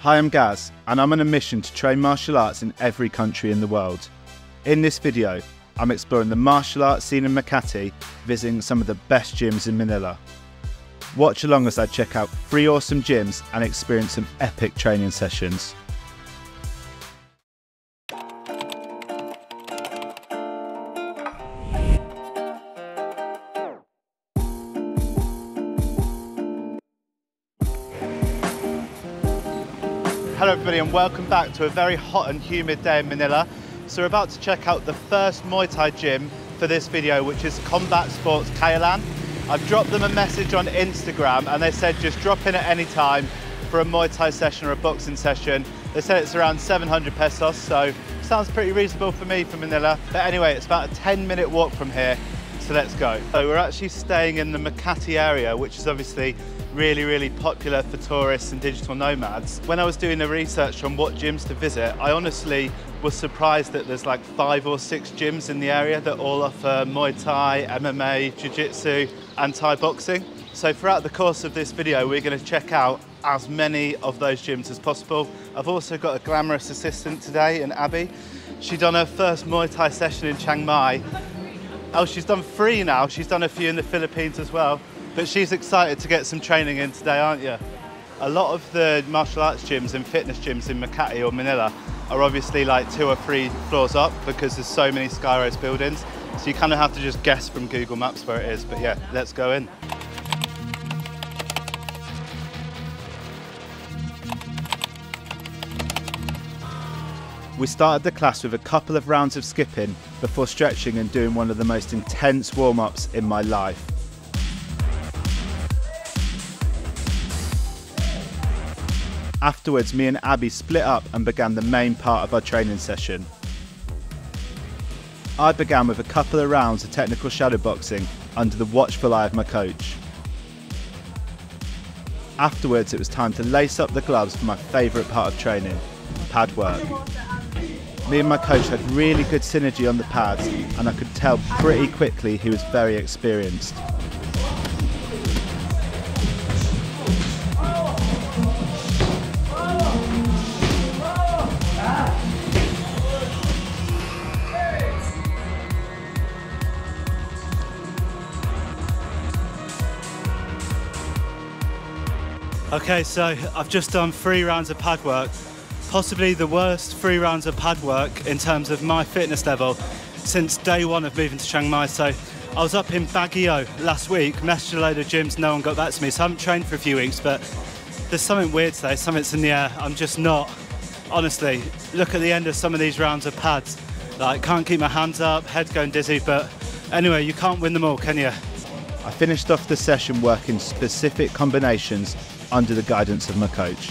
Hi, I'm Gaz, and I'm on a mission to train martial arts in every country in the world. In this video, I'm exploring the martial arts scene in Makati, visiting some of the best gyms in Manila. Watch along as I check out 3 awesome gyms and experience some epic training sessions. Hello everybody and welcome back to a very hot and humid day in Manila. So we're about to check out the first Muay Thai gym for this video, which is Combat Sports Kayalan. I've dropped them a message on Instagram and they said just drop in at any time for a Muay Thai session or a boxing session. They said it's around 700 pesos, so sounds pretty reasonable for me from Manila. But anyway, it's about a 10-minute walk from here, so let's go. So we're actually staying in the Makati area, which is obviously really popular for tourists and digital nomads. When I was doing the research on what gyms to visit, I honestly was surprised that there's like 5 or 6 gyms in the area that all offer Muay Thai, MMA, Jiu-Jitsu and Thai boxing. So throughout the course of this video, we're going to check out as many of those gyms as possible. I've also got a glamorous assistant today in Abby. She's done her first Muay Thai session in Chiang Mai. Oh, she's done 3 now. She's done a few in the Philippines as well. But she's excited to get some training in today, aren't you? A lot of the martial arts gyms and fitness gyms in Makati or Manila are obviously like 2 or 3 floors up because there's so many Skyrise buildings. So you kind of have to just guess from Google Maps where it is. But yeah, let's go in. We started the class with a couple of rounds of skipping before stretching and doing one of the most intense warm-ups in my life. Afterwards, me and Abby split up and began the main part of our training session. I began with a couple of rounds of technical shadow boxing under the watchful eye of my coach. Afterwards, it was time to lace up the gloves for my favourite part of training, pad work. Me and my coach had really good synergy on the pads and I could tell pretty quickly he was very experienced. Okay, so I've just done 3 rounds of pad work, possibly the worst 3 rounds of pad work in terms of my fitness level since day 1 of moving to Chiang Mai. So I was up in Baguio last week, messaged a load of gyms, no one got back to me, so I haven't trained for a few weeks, but there's something weird today, something's in the air. I'm just not, honestly, look at the end of some of these rounds of pads. Like, can't keep my hands up, head's going dizzy, but anyway, you can't win them all, can you? I finished off the session working specific combinations under the guidance of my coach.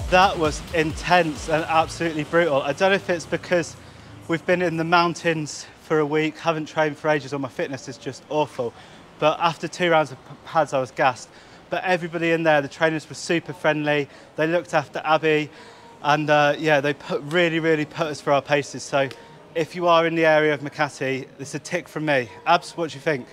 That was intense and absolutely brutal. I don't know if it's because we've been in the mountains for a week, haven't trained for ages, or my fitness is just awful. But after 2 rounds of pads, I was gassed. But everybody in there, the trainers were super friendly. They looked after Abby, and yeah, they really put us through our paces. So if you are in the area of Makati, this is a tick from me. Abs, what do you think?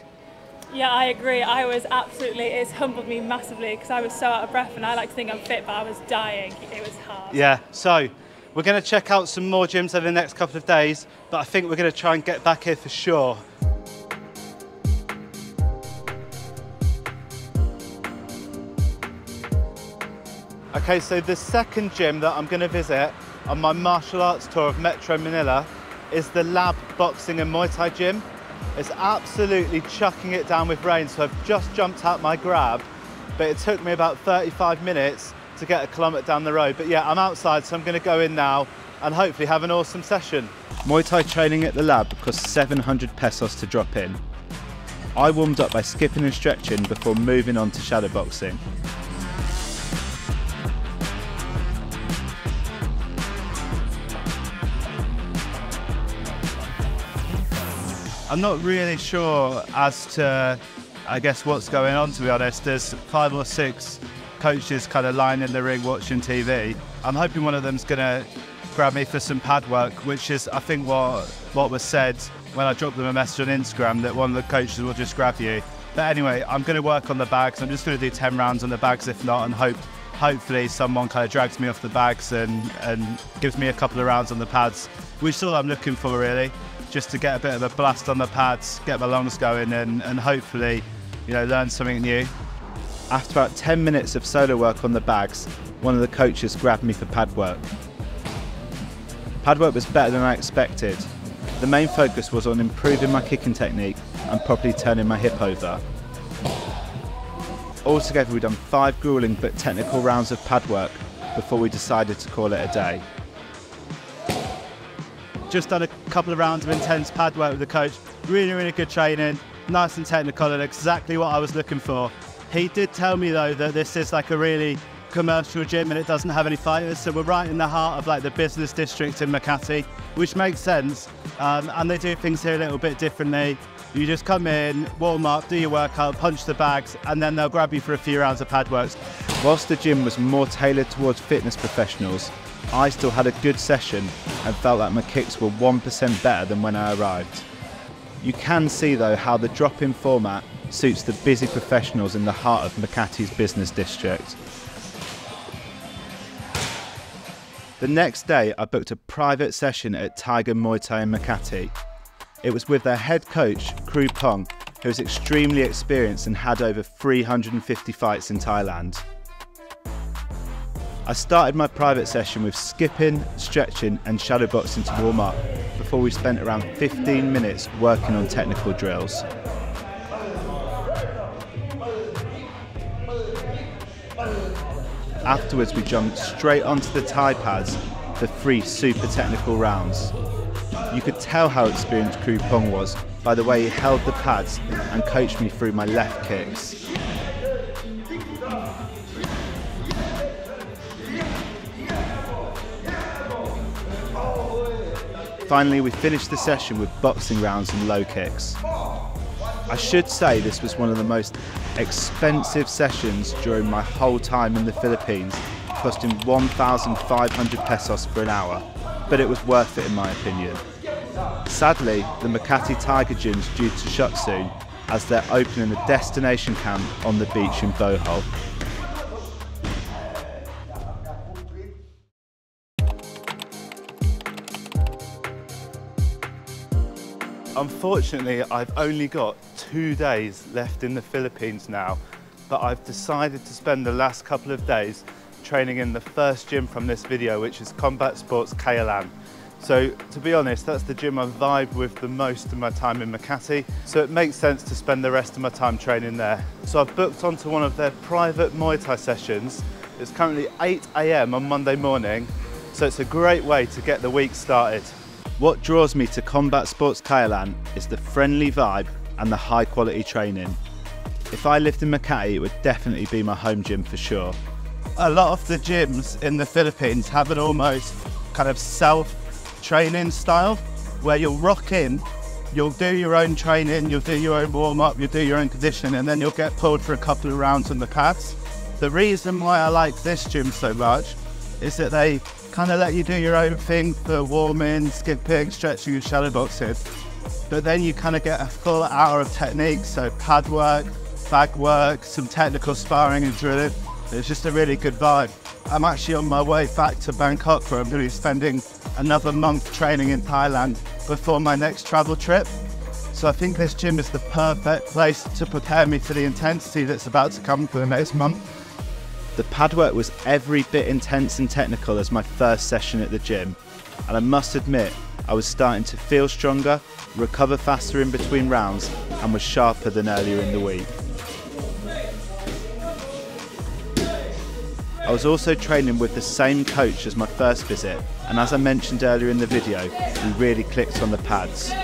Yeah, I agree. It's humbled me massively because I was so out of breath and I like to think I'm fit, but I was dying. It was hard. Yeah, so we're going to check out some more gyms over the next couple of days, but I think we're going to try and get back here for sure. Okay, so the second gym that I'm going to visit on my martial arts tour of Metro Manila is the Lab Boxing and Muay Thai gym. It's absolutely chucking it down with rain, so I've just jumped out my grab, but it took me about 35 minutes to get a kilometre down the road. But yeah, I'm outside, so I'm going to go in now and hopefully have an awesome session. Muay Thai training at the Lab costs 700 pesos to drop in. I warmed up by skipping and stretching before moving on to shadow boxing. I'm not really sure as to, I guess, what's going on, to be honest. There's 5 or 6 coaches kind of lying in the ring watching TV. I'm hoping one of them's going to grab me for some pad work, which is, I think, what was said when I dropped them a message on Instagram, that one of the coaches will just grab you. But anyway, I'm going to work on the bags. I'm just going to do 10 rounds on the bags if not, and hopefully someone kind of drags me off the bags and gives me a couple of rounds on the pads, which is all I'm looking for really, just to get a bit of a blast on the pads, get my lungs going and hopefully, you know, learn something new. After about 10 minutes of solo work on the bags, one of the coaches grabbed me for pad work. Pad work was better than I expected. The main focus was on improving my kicking technique and properly turning my hip over. Altogether we'd done 5 grueling but technical rounds of pad work before we decided to call it a day. Just done a couple of rounds of intense pad work with the coach. Really good training, nice and technical, and exactly what I was looking for. He did tell me though that this is like a really commercial gym and it doesn't have any fighters, so we're right in the heart of like the business district in Makati, which makes sense, and they do things here a little bit differently. You just come in, warm up, do your workout, punch the bags, and then they'll grab you for a few rounds of pad works. Whilst the gym was more tailored towards fitness professionals, I still had a good session and felt like my kicks were 1% better than when I arrived. You can see though how the drop-in format suits the busy professionals in the heart of Makati's business district. The next day I booked a private session at Tiger Muay Thai in Makati. It was with their head coach, Kru Pong, who is extremely experienced and had over 350 fights in Thailand. I started my private session with skipping, stretching and shadowboxing to warm up before we spent around 15 minutes working on technical drills. Afterwards we jumped straight onto the Thai pads for 3 super technical rounds. You could tell how experienced Kru Pong was by the way he held the pads and coached me through my left kicks. Finally we finished the session with boxing rounds and low kicks. I should say this was one of the most expensive sessions during my whole time in the Philippines, costing 1,500 pesos for an hour, but it was worth it in my opinion. Sadly, the Makati Tiger Gym is due to shut soon as they're opening a destination camp on the beach in Bohol. Unfortunately, I've only got 2 days left in the Philippines now, but I've decided to spend the last couple of days training in the first gym from this video, which is Combat Sports KLan. So to be honest, that's the gym I've vibed with the most in my time in Makati, so it makes sense to spend the rest of my time training there. So I've booked onto one of their private Muay Thai sessions. It's currently 8 AM on Monday morning, so it's a great way to get the week started. What draws me to Combat Sports KLan is the friendly vibe and the high quality training. If I lived in Makati, it would definitely be my home gym for sure. A lot of the gyms in the Philippines have an almost kind of self-training style where you'll rock in, you'll do your own training, you'll do your own warm-up, you'll do your own conditioning, and then you'll get pulled for a couple of rounds on the pads. The reason why I like this gym so much is that they kind of let you do your own thing for warming, skipping, stretching and shadowboxing. But then you kind of get a full hour of technique, so pad work, bag work, some technical sparring and drilling. It's just a really good vibe. I'm actually on my way back to Bangkok where I'm going to be spending another month training in Thailand before my next travel trip. So I think this gym is the perfect place to prepare me for the intensity that's about to come for the next month. The pad work was every bit intense and technical as my first session at the gym, and I must admit I was starting to feel stronger, recover faster in between rounds, and was sharper than earlier in the week. I was also training with the same coach as my first visit, and as I mentioned earlier in the video, we really clicked on the pads.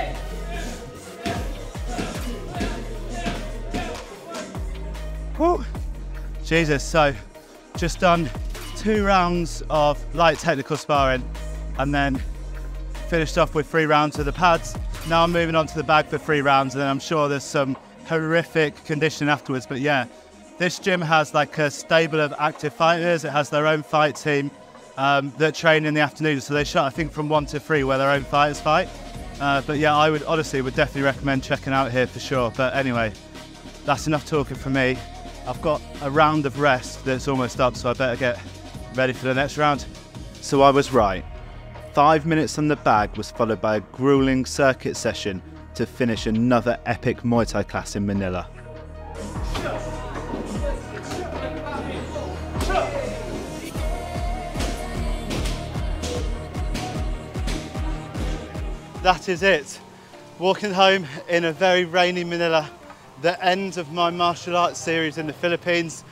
Woo. Jesus, so just done 2 rounds of light technical sparring and then finished off with 3 rounds of the pads. Now I'm moving on to the bag for 3 rounds, and then I'm sure there's some horrific conditioning afterwards, but yeah. This gym has like a stable of active fighters. It has their own fight team that train in the afternoon. So they shot, I think, from 1 to 3 where their own fighters fight. But yeah, I would definitely recommend checking out here for sure. But anyway, that's enough talking from me. I've got a round of rest that's almost up, so I better get ready for the next round. So I was right. 5 minutes on the bag was followed by a grueling circuit session to finish another epic Muay Thai class in Manila. That is it. Walking home in a very rainy Manila, the end of my martial arts series in the Philippines.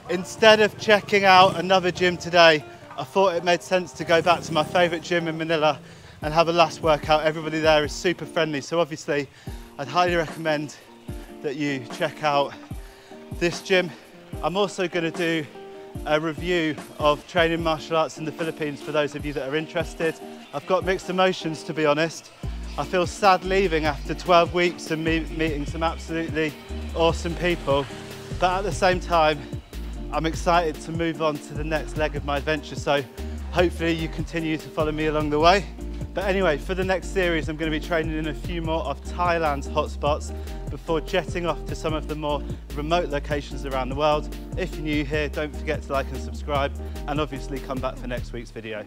Instead of checking out another gym today, I thought it made sense to go back to my favourite gym in Manila and have a last workout. Everybody there is super friendly, so obviously I'd highly recommend that you check out this gym. I'm also going to do a review of training martial arts in the Philippines for those of you that are interested. I've got mixed emotions, to be honest. I feel sad leaving after 12 weeks and meeting some absolutely awesome people, but at the same time I'm excited to move on to the next leg of my adventure, so hopefully you continue to follow me along the way. But anyway, for the next series I'm going to be training in a few more of Thailand's hotspots before jetting off to some of the more remote locations around the world. If you're new here, don't forget to like and subscribe, and obviously come back for next week's video.